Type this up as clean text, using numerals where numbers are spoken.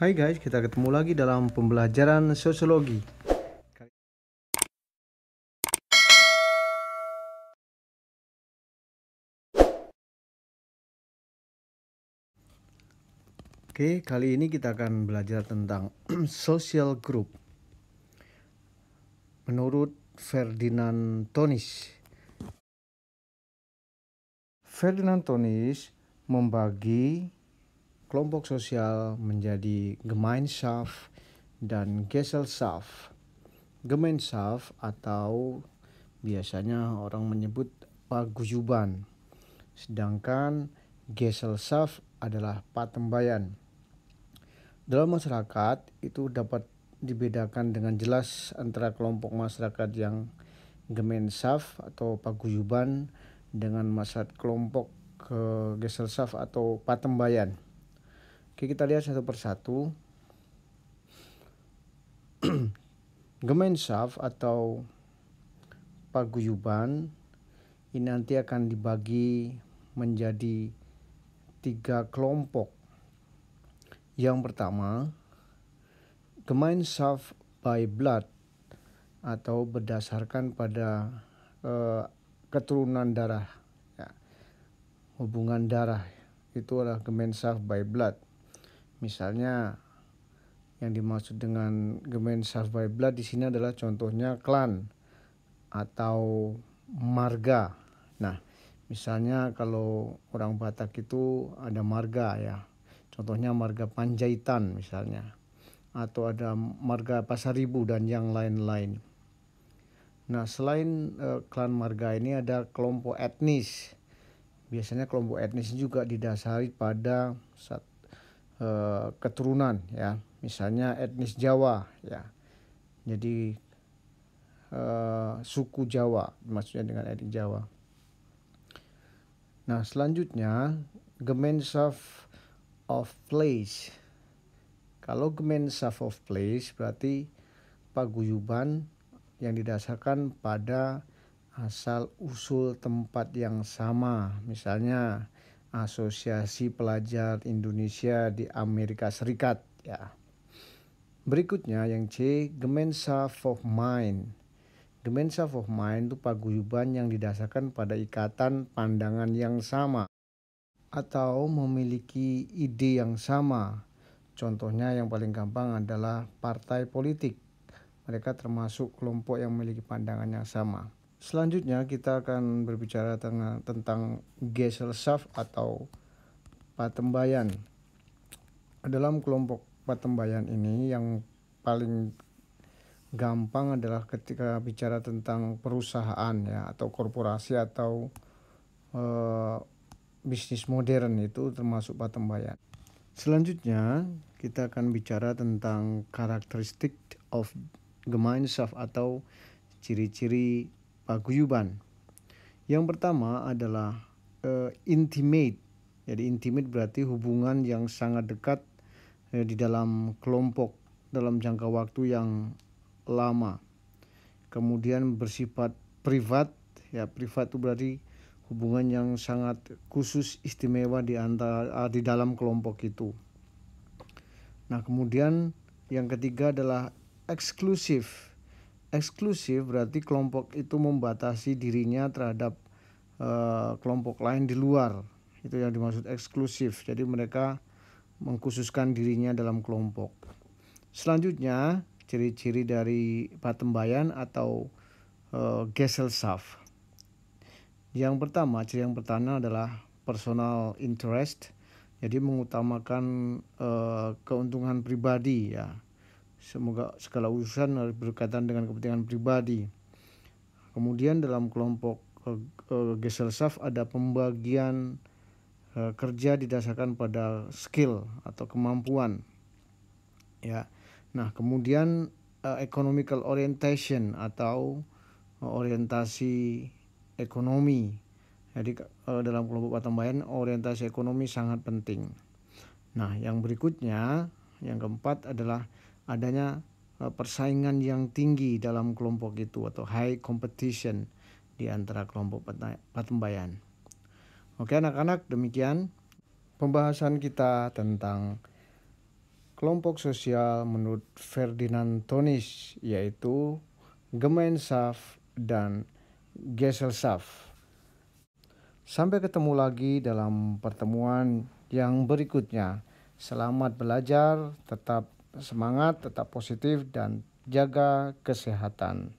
Hai guys, kita ketemu lagi dalam pembelajaran sosiologi. Oke, kali ini kita akan belajar tentang social group. Menurut Ferdinand Tönnies. Ferdinand Tönnies membagi kelompok sosial menjadi Gemeinschaft dan Gesellschaft. Gemeinschaft atau biasanya orang menyebut paguyuban, sedangkan Gesellschaft adalah patembayan. Dalam masyarakat itu dapat dibedakan dengan jelas antara kelompok masyarakat yang Gemeinschaft atau paguyuban dengan masyarakat kelompok Gesellschaft atau patembayan. Oke, kita lihat satu persatu. Gemeinschaft atau paguyuban ini nanti akan dibagi menjadi 3 kelompok. Yang pertama, Gemeinschaft by blood atau berdasarkan pada keturunan darah, ya, hubungan darah, itu adalah Gemeinschaft by blood. Misalnya yang dimaksud dengan Gemeinschaft by blood di sini adalah contohnya klan atau marga. Nah, misalnya kalau orang Batak itu ada marga, ya. Contohnya marga Panjaitan misalnya, atau ada marga Pasaribu dan yang lain-lain. Nah, selain klan marga ini ada kelompok etnis. Biasanya kelompok etnis juga didasari pada keturunan, ya. Misalnya etnis Jawa, ya. Jadi suku Jawa maksudnya dengan etnis Jawa. Nah, selanjutnya Gemeinschaft of place. Kalau Gemeinschaft of place berarti paguyuban yang didasarkan pada asal usul tempat yang sama. Misalnya Asosiasi Pelajar Indonesia di Amerika Serikat, ya. Berikutnya yang C, Gemeinschaft of mind. Gemeinschaft of mind itu paguyuban yang didasarkan pada ikatan pandangan yang sama atau memiliki ide yang sama. Contohnya yang paling gampang adalah partai politik. Mereka termasuk kelompok yang memiliki pandangan yang sama. Selanjutnya kita akan berbicara tentang Gesellschaft atau patembayan. Dalam kelompok patembayan ini yang paling gampang adalah ketika bicara tentang perusahaan, ya, atau korporasi atau bisnis modern, itu termasuk patembayan. Selanjutnya kita akan bicara tentang karakteristik of Gemeinschaft atau ciri-ciri paguyuban. Yang pertama adalah intimate. Jadi intimate berarti hubungan yang sangat dekat di dalam kelompok dalam jangka waktu yang lama. Kemudian bersifat privat, ya. Privat itu berarti hubungan yang sangat khusus istimewa di dalam kelompok itu. Nah, kemudian yang ketiga adalah eksklusif. Eksklusif berarti kelompok itu membatasi dirinya terhadap kelompok lain di luar. Itu yang dimaksud eksklusif. Jadi mereka mengkhususkan dirinya dalam kelompok. Selanjutnya, ciri-ciri dari patembayan atau Gesellschaft. Yang pertama, ciri yang pertama adalah personal interest. Jadi mengutamakan keuntungan pribadi, ya. Semoga segala urusan harus berkaitan dengan kepentingan pribadi. Kemudian dalam kelompok Gesellschaft ada pembagian kerja didasarkan pada skill atau kemampuan, ya. Nah, kemudian economical orientation atau orientasi ekonomi. Jadi dalam kelompok patembayan orientasi ekonomi sangat penting. Nah, yang berikutnya, yang keempat adalah adanya persaingan yang tinggi dalam kelompok itu atau high competition di antara kelompok patembayan. Oke anak-anak, demikian pembahasan kita tentang kelompok sosial menurut Ferdinand Tönnies, yaitu Gemeinschaft dan Gesellschaft. Sampai ketemu lagi dalam pertemuan yang berikutnya. Selamat belajar, tetap semangat, tetap positif, dan jaga kesehatan.